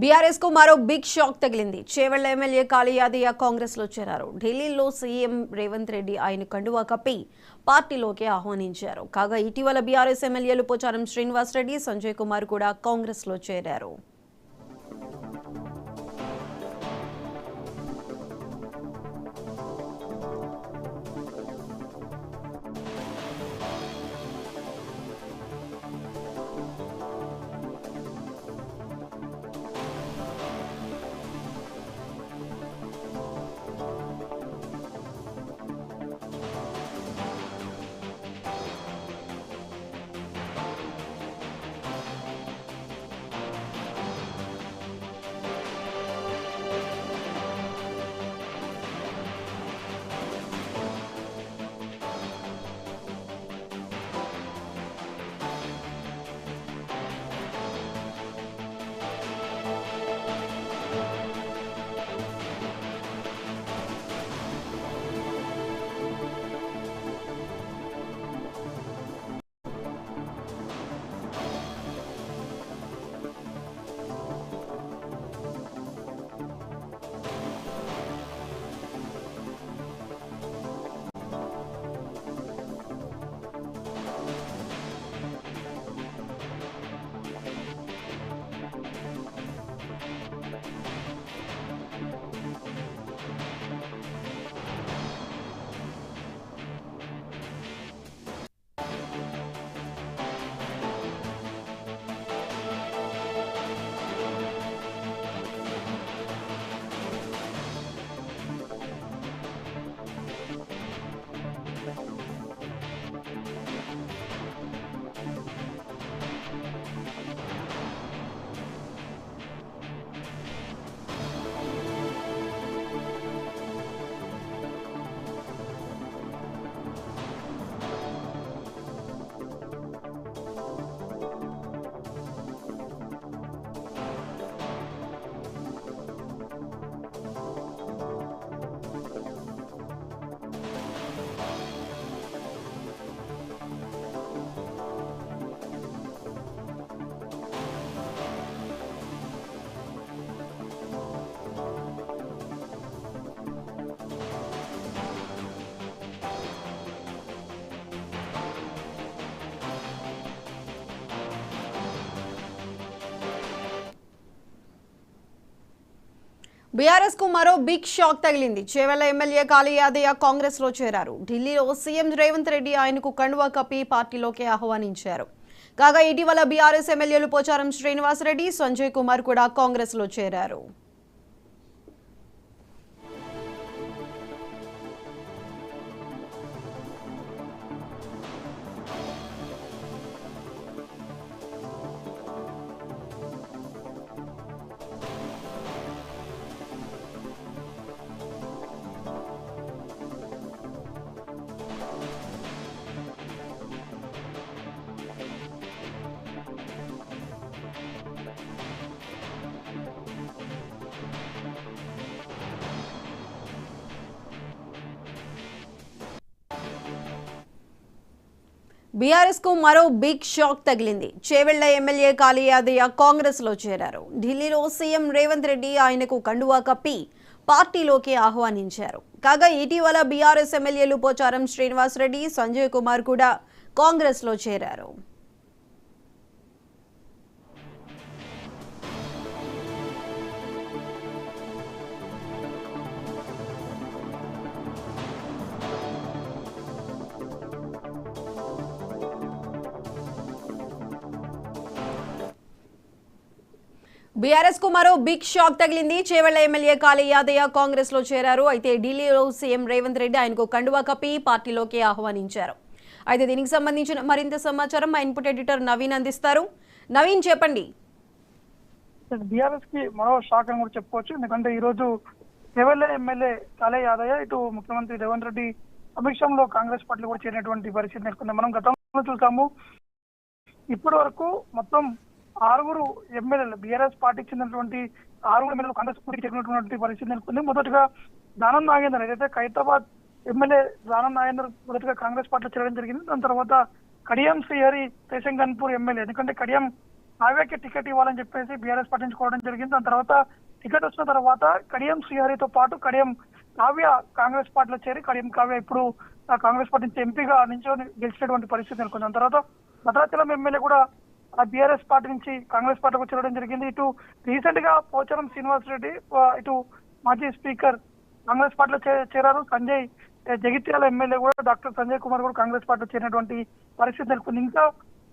BRS కు మరో big shock తగిలింది. చేవెళ్ల ఎమ్మెల్యే కాళీ యాదయ్య కాంగ్రెస్ లో చేరారు. ఢిల్లీలో సీఎం రేవంత్ రెడ్డి ఆయన కండువా కప్పి పార్టీలోకి ఆహ్వానించారు. కాగా ఇటీవల బీఆర్ఎస్ ఎమ్మెల్యేలు పోచారం శ్రీనివాస్ రెడ్డి, సంజయ్ కుమార్ కూడా కాంగ్రెస్ లో చేరారు. బీఆర్ఎస్ కు మరో బిగ్ షాక్ తగిలింది. చేవెళ్ల ఎమ్మెల్యే కాళీ యాదయ్య కాంగ్రెస్ లో చేరారు. ఢిల్లీలో సీఎం రేవంత్ రెడ్డి ఆయనకు కండువా కప్పి పార్టీలోకి ఆహ్వానించారు. కాగా ఇటీవల బీఆర్ఎస్ ఎమ్మెల్యేలు పోచారం శ్రీనివాస్ రెడ్డి, సంజయ్ కుమార్ కూడా కాంగ్రెస్ లో చేరారు. బీఆర్ఎస్ కు మరో బిగ్ షాక్ తగిలింది. చేవెళ్ల ఎమ్మెల్యే కాళీ యాదయ్య కాంగ్రెస్ లో చేరారు. ఢిల్లీలో సీఎం రేవంత్ రెడ్డి ఆయనకు కండువా కప్పి పార్టీలోకి ఆహ్వానించారు. కాగా ఇటీవల బీఆర్ఎస్ ఎమ్మెల్యేలు పోచారం శ్రీనివాస్ రెడ్డి, సంజయ్ కుమార్ కూడా కాంగ్రెస్ లో చేరారు. బీఆర్ఎస్ కు మరో బిగ్ షాక్ తగిలింది. చేవెళ్ల ఎమ్మెల్యే కాళీ యాదయ్య కాంగ్రెస్ లో చేరారు. అయితే ఢిల్లీలో సీఎం రేవంత్ రెడ్డి ఆయనకు కండువా కప్పి పార్టీలోకి ఆహ్వానించారు. అయితే దీనికి సంబంధించిన మరింత సమాచారం మా ఇన్పుట్ ఎడిటర్ నవీన్ అందిస్తారు. నవీన్, చెప్పండి. బీఆర్ఎస్ కి మరో షాక్ అని కూడా చెప్పుకోవచ్చు. ఎందుకంటే ఈ రోజు చేవెళ్ల ఎమ్మెల్యే కాళీ యాదయ్య ఇటు ముఖ్యమంత్రి రేవంత్ రెడ్డి సమక్షంలో కాంగ్రెస్ పార్టీలో కూడా చేరినటువంటి పరిస్థితి నెలకొంది. మనం గతంలో చూసాము. ఇప్పటి వరకు మొత్తం 6 ఎమ్మెల్యేలు బీఆర్ఎస్ పార్టీకి చెందినటువంటి 6 ఎమ్మెల్యేలు కాంగ్రెస్ పార్టీకి చెందినటువంటి పరిస్థితి నెలకొంది. మొదటగా దానం నాగేందర్ ఏదైతే ఖైరతాబాద్ ఎమ్మెల్యే దానం నాగేందర్ మొదటగా కాంగ్రెస్ పార్టీలో చేరడం జరిగింది. దాని తర్వాత కడియం శ్రీహరి తేశంగన్పూర్ ఎమ్మెల్యే, ఎందుకంటే కడియం కావ్యకి టికెట్ ఇవ్వాలని చెప్పేసి బీఆర్ఎస్ పార్టీ నుంచి కోరడం జరిగింది. దాని తర్వాత టికెట్ వచ్చిన తర్వాత కడియం శ్రీహరితో పాటు కడియం కావ్య కాంగ్రెస్ పార్టీలో చేరి కడియం కావ్య ఇప్పుడు కాంగ్రెస్ పార్టీ నుంచి ఎంపీగా నించొని గెలిచినటువంటి పరిస్థితి నెలకొంది. దాని తర్వాత భద్రాచలం ఎమ్మెల్యే కూడా బీఆర్ఎస్ పార్టీ నుంచి కాంగ్రెస్ పార్టీకి చేరడం జరిగింది. ఇటు రీసెంట్ గా పోచారం శ్రీనివాస్ రెడ్డి ఇటు మాజీ స్పీకర్ కాంగ్రెస్ పార్టీలో చేరారు. సంజయ్ జగిత్యాల ఎమ్మెల్యే కూడా డాక్టర్ సంజయ్ కుమార్ కూడా కాంగ్రెస్ పార్టీలో చేరినటువంటి పరిస్థితి నెలకొంది. ఇంకా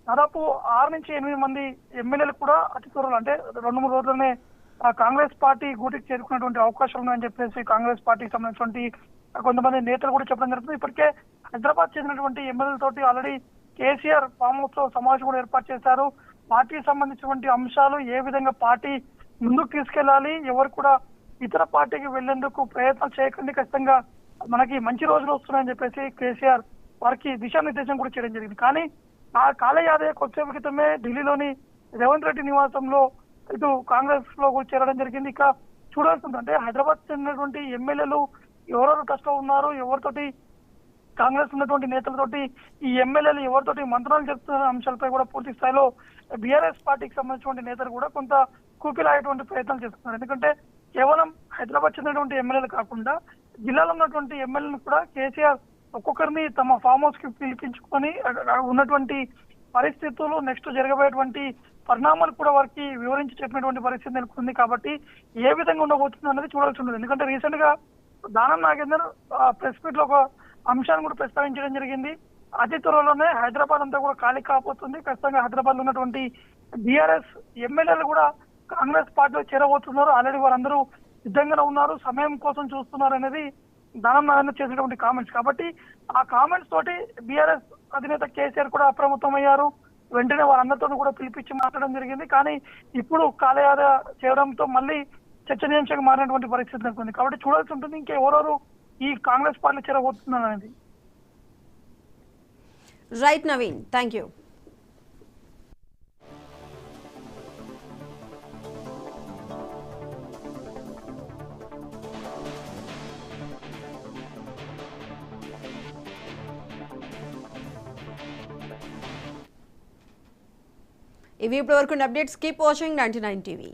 దాదాపు 6 నుంచి 8 మంది ఎమ్మెల్యేలు కూడా అతి త్వరలో అంటే 2-3 రోజుల్లోనే కాంగ్రెస్ పార్టీ గూటికి చేరుకున్నటువంటి అవకాశాలు ఉన్నాయని చెప్పేసి కాంగ్రెస్ పార్టీకి సంబంధించినటువంటి కొంతమంది నేతలు కూడా చెప్పడం జరుగుతుంది. ఇప్పటికే హైదరాబాద్ చెందినటువంటి ఎమ్మెల్యేలతోటి ఆల్రెడీ కేసీఆర్ ఫామ్ హౌస్ లో సమావేశం కూడా ఏర్పాటు చేశారు. పార్టీకి సంబంధించినటువంటి అంశాలు ఏ విధంగా పార్టీ ముందుకు తీసుకెళ్లాలి, ఎవరు కూడా ఇతర పార్టీకి వెళ్లేందుకు ప్రయత్నాలు చేయకండి, ఖచ్చితంగా మనకి మంచి రోజులు వస్తున్నాయని చెప్పేసి కేసీఆర్ వారికి దిశానిర్దేశం కూడా చేయడం జరిగింది. కానీ ఆ కాలే యాదయ్య కొద్దిసేపు క్రితమే ఢిల్లీలోని రేవంత్ రెడ్డి నివాసంలో ఇటు కాంగ్రెస్ లో కూడా చేరడం జరిగింది. ఇక చూడాల్సింది అంటే హైదరాబాద్ చెందినటువంటి ఎమ్మెల్యేలు ఎవరెవరు టచ్ లో ఉన్నారు, ఎవరితోటి కాంగ్రెస్ ఉన్నటువంటి నేతలతోటి ఈ ఎమ్మెల్యేలు ఎవరితోటి మంత్రాలు జరుపుతున్న అంశాలపై కూడా పూర్తి స్థాయిలో బీఆర్ఎస్ పార్టీకి సంబంధించినటువంటి నేతలు కూడా కొంత కూపిలాయేటువంటి ప్రయత్నాలు చేస్తున్నారు. ఎందుకంటే కేవలం హైదరాబాద్ చెందినటువంటి ఎమ్మెల్యేలు కాకుండా జిల్లాలో ఉన్నటువంటి ఎమ్మెల్యేలను కూడా కేసీఆర్ ఒక్కొక్కరిని తమ ఫామ్ హౌస్ కి పిలిపించుకొని ఉన్నటువంటి పరిస్థితులు నెక్స్ట్ జరగబోయేటువంటి పరిణామాలు కూడా వారికి వివరించి చెప్పినటువంటి పరిస్థితి నెలకొంది. కాబట్టి ఏ విధంగా ఉండబోతుంది అనేది చూడాల్సి ఉంటుంది. ఎందుకంటే రీసెంట్ గా దానం నాగేందర్ ప్రెస్ మీట్ లో ఒక అంశాన్ని కూడా ప్రస్తావించడం జరిగింది. అతి త్వరలోనే హైదరాబాద్ అంతా కూడా ఖాళీ కాబోతుంది, ఖచ్చితంగా హైదరాబాద్ లో ఉన్నటువంటి బీఆర్ఎస్ ఎమ్మెల్యేలు కూడా కాంగ్రెస్ పార్టీలో చేరబోతున్నారు. ఆల్రెడీ వారందరూ సిద్ధంగానే ఉన్నారు, సమయం కోసం చూస్తున్నారు అనేది దానం నాగేందర్ చేసినటువంటి కామెంట్స్. కాబట్టి ఆ కామెంట్స్ తోటి బీఆర్ఎస్ అధినేత కేసీఆర్ కూడా అప్రమత్తమయ్యారు. వెంటనే వారందరితో కూడా పిలిపించి మాట్లాడడం జరిగింది. కానీ ఇప్పుడు కాలయాద చేయడంతో మళ్ళీ చర్చనీయాంశంగా మారినటువంటి పరిస్థితి నెలకొంది. కాబట్టి చూడాల్సి ఉంటుంది ఇంకెవరెవరు ఈ కాంగ్రెస్ పార్టీలో చేరబోతున్నారు అనేది. Right Naveen, thank you. ఇవి ఇప్పటివరకు అప్డేట్స్. Keep watching 99 TV.